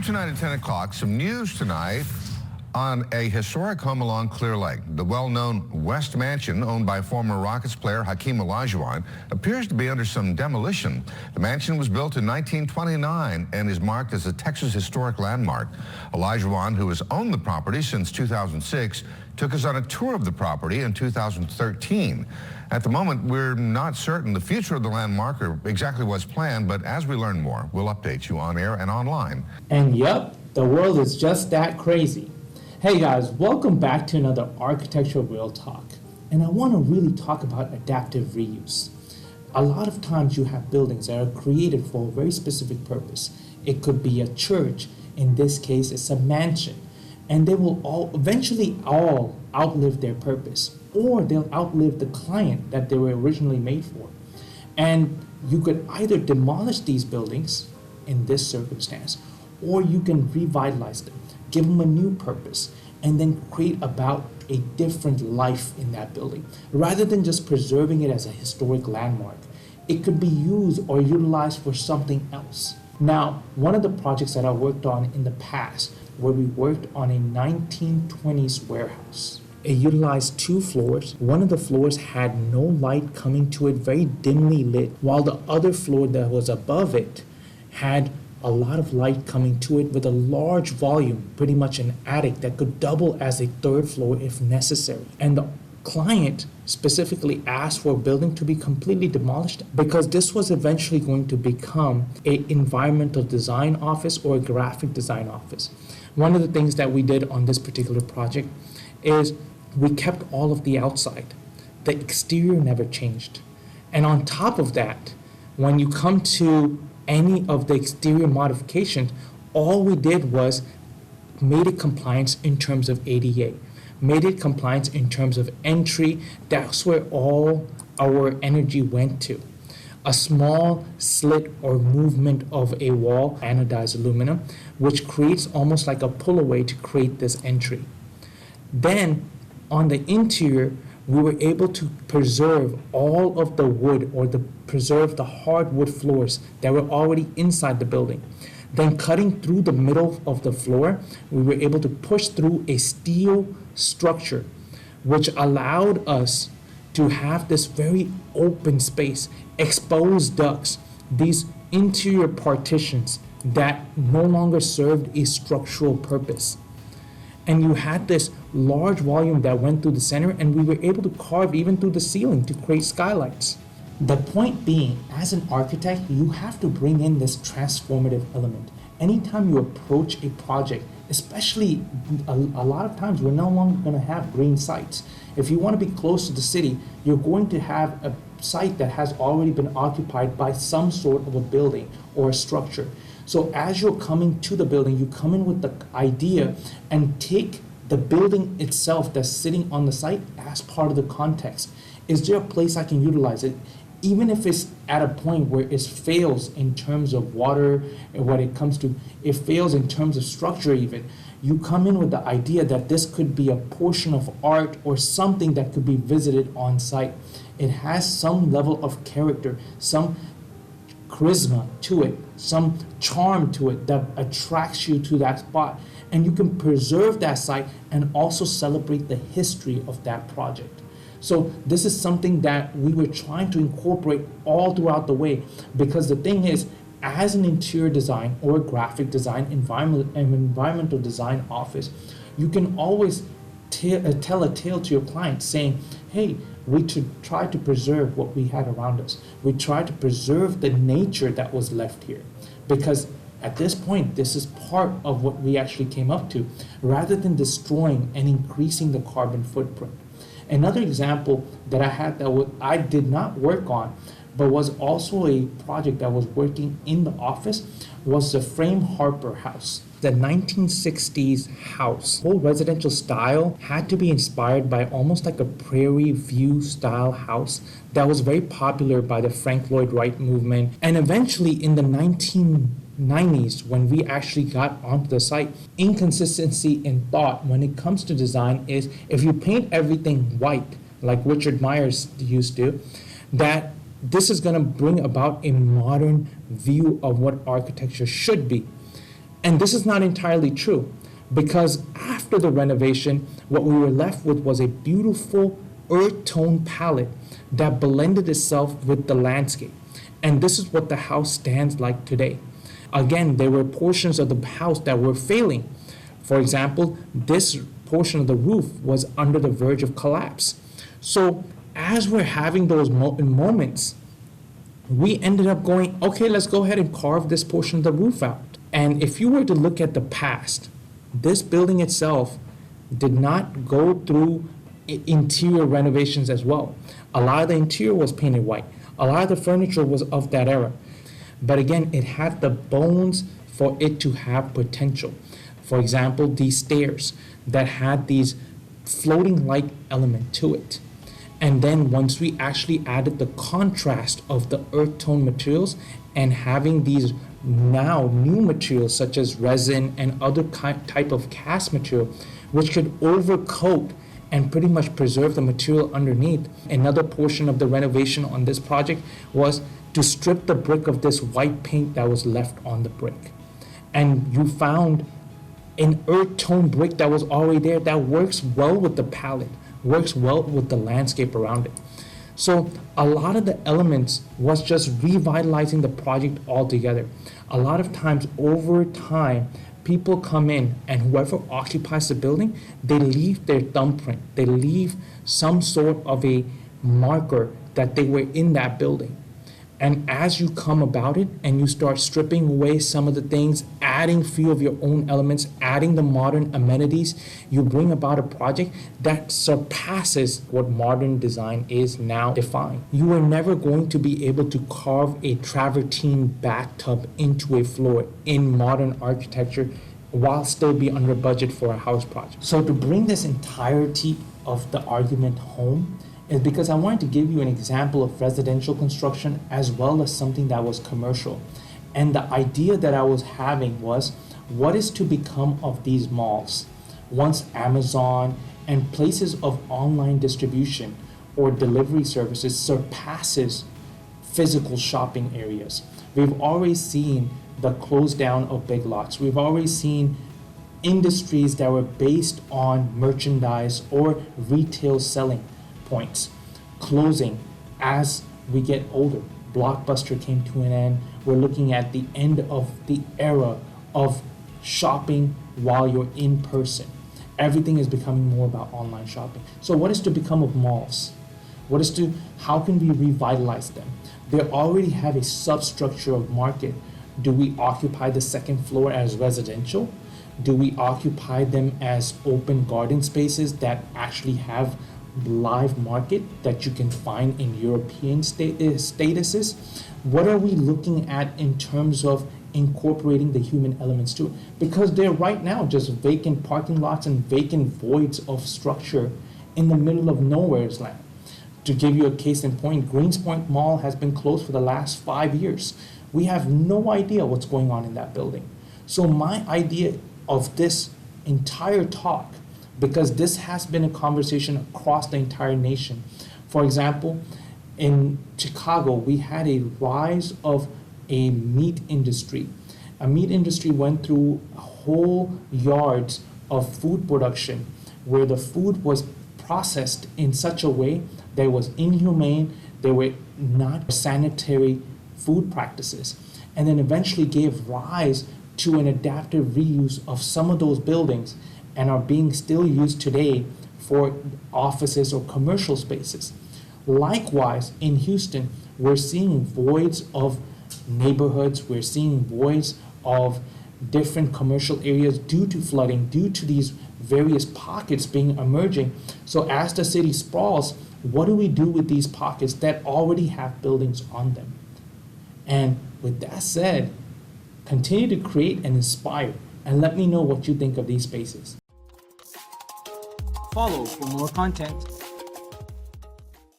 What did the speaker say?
tonight at 10 o'clock, some news tonight on a historic home along Clear Lake. The well-known West Mansion, owned by former Rockets player Hakeem Olajuwon, appears to be under some demolition. The mansion was built in 1929 and is marked as a Texas historic landmark. Olajuwon, who has owned the property since 2006, took us on a tour of the property in 2013. At the moment, we're not certain the future of the landmark or exactly what's planned, but as we learn more, we'll update you on air and online. And yep, the world is just that crazy. Hey guys, welcome back to another Architecture Real Talk. And I want to really talk about adaptive reuse. A lot of times you have buildings that are created for a very specific purpose. It could be a church, in this case it's a mansion, and they will eventually all outlive their purpose, or they'll outlive the client that they were originally made for. And you could either demolish these buildings in this circumstance, or you can revitalize them, give them a new purpose, and then create about a different life in that building. Rather than just preserving it as a historic landmark, it could be used or utilized for something else. Now, one of the projects that I worked on in the past, where we worked on a 1920s warehouse. It utilized 2 floors. One of the floors had no light coming to it, very dimly lit, while the other floor that was above it had a lot of light coming to it with a large volume, pretty much an attic that could double as a 3rd floor if necessary. And the client specifically asked for a building to be completely demolished because this was eventually going to become an environmental design office or a graphic design office. One of the things that we did on this particular project is we kept all of the outside. The exterior never changed. And on top of that, when you come to any of the exterior modifications, all we did was made it compliance in terms of ADA, made it compliance in terms of entry. That's where all our energy went to. A small slit or movement of a wall, anodized aluminum, which creates almost like a pull away to create this entry. Then on the interior, we were able to preserve all of the wood or preserve the hardwood floors that were already inside the building. Then cutting through the middle of the floor, we were able to push through a steel structure, which allowed us to have this very open space, exposed ducts, these interior partitions that no longer served a structural purpose. And you had this large volume that went through the center, and we were able to carve even through the ceiling to create skylights. The point being, as an architect, you have to bring in this transformative element. Anytime you approach a project, especially a lot of times we're no longer going to have green sites. If you want to be close to the city, you're going to have a site that has already been occupied by some sort of a building or a structure. So as you're coming to the building, you come in with the idea and take the building itself that's sitting on the site as part of the context. Is there a place I can utilize it? Even if it's at a point where it fails in terms of water and what it comes to, it fails in terms of structure even. You come in with the idea that this could be a portion of art or something that could be visited on site. It has some level of character, some charisma to it, some charm to it that attracts you to that spot. And you can preserve that site and also celebrate the history of that project. So this is something that we were trying to incorporate all throughout the way, because the thing is, as an interior design or graphic design environmental design office, you can always tell a tale to your client saying, hey, we try to preserve what we had around us. We try to preserve the nature that was left here, because at this point, this is part of what we actually came up to, rather than destroying and increasing the carbon footprint. Another example that I had that I did not work on, but was also a project that was working in the office, was the Frame Harper House. The 1960s house, whole residential style, had to be inspired by almost like a prairie view style house that was very popular by the Frank Lloyd Wright movement. And eventually in the 1990s, when we actually got onto the site, inconsistency in thought when it comes to design is, if you paint everything white, like Richard Myers used to, that this is going to bring about a modern view of what architecture should be. And this is not entirely true, because after the renovation, what we were left with was a beautiful earth tone palette that blended itself with the landscape. And this is what the house stands like today. Again, there were portions of the house that were failing. For example, this portion of the roof was under the verge of collapse. So as we're having those moments, we ended up going, okay, let's go ahead and carve this portion of the roof out. And if you were to look at the past, this building itself did not go through interior renovations as well. A lot of the interior was painted white. A lot of the furniture was of that era. But again, it had the bones for it to have potential. For example, these stairs that had these floating light element to it. And then once we actually added the contrast of the earth tone materials and having these now new materials such as resin and other type of cast material, which could overcoat and pretty much preserve the material underneath. Another portion of the renovation on this project was to strip the brick of this white paint that was left on the brick. And you found an earth tone brick that was already there that works well with the palette, works well with the landscape around it. So a lot of the elements was just revitalizing the project altogether. A lot of times over time, people come in and whoever occupies the building, they leave their thumbprint. They leave some sort of a marker that they were in that building. And as you come about it and you start stripping away some of the things, adding a few of your own elements, adding the modern amenities, you bring about a project that surpasses what modern design is now defined. You are never going to be able to carve a travertine bathtub into a floor in modern architecture while still be under budget for a house project. So to bring this entirety of the argument home, is because I wanted to give you an example of residential construction as well as something that was commercial. And the idea that I was having was, what is to become of these malls once Amazon and places of online distribution or delivery services surpasses physical shopping areas? We've already seen the close down of big lots. We've already seen industries that were based on merchandise or retail selling points closing as we get older. Blockbuster came to an end. We're looking at the end of the era of shopping while you're in person. Everything is becoming more about online shopping. So what is to become of malls? How can we revitalize them? They already have a substructure of market. Do we occupy the second floor as residential? Do we occupy them as open garden spaces that actually have live market that you can find in European statuses? What are we looking at in terms of incorporating the human elements to it? Because they're right now just vacant parking lots and vacant voids of structure in the middle of nowhere's land. To give you a case in point, Greenspoint Mall has been closed for the last 5 years. We have no idea what's going on in that building. So my idea of this entire talk, because this has been a conversation across the entire nation. For example, in Chicago, we had a rise of a meat industry. A meat industry went through whole yards of food production where the food was processed in such a way that it was inhumane, there were not sanitary food practices, and then eventually gave rise to an adaptive reuse of some of those buildings and are being still used today for offices or commercial spaces. Likewise, in Houston, we're seeing voids of neighborhoods, we're seeing voids of different commercial areas due to flooding, due to these various pockets being emerging. So as the city sprawls, what do we do with these pockets that already have buildings on them? And with that said, continue to create and inspire, and let me know what you think of these spaces. Follow for more content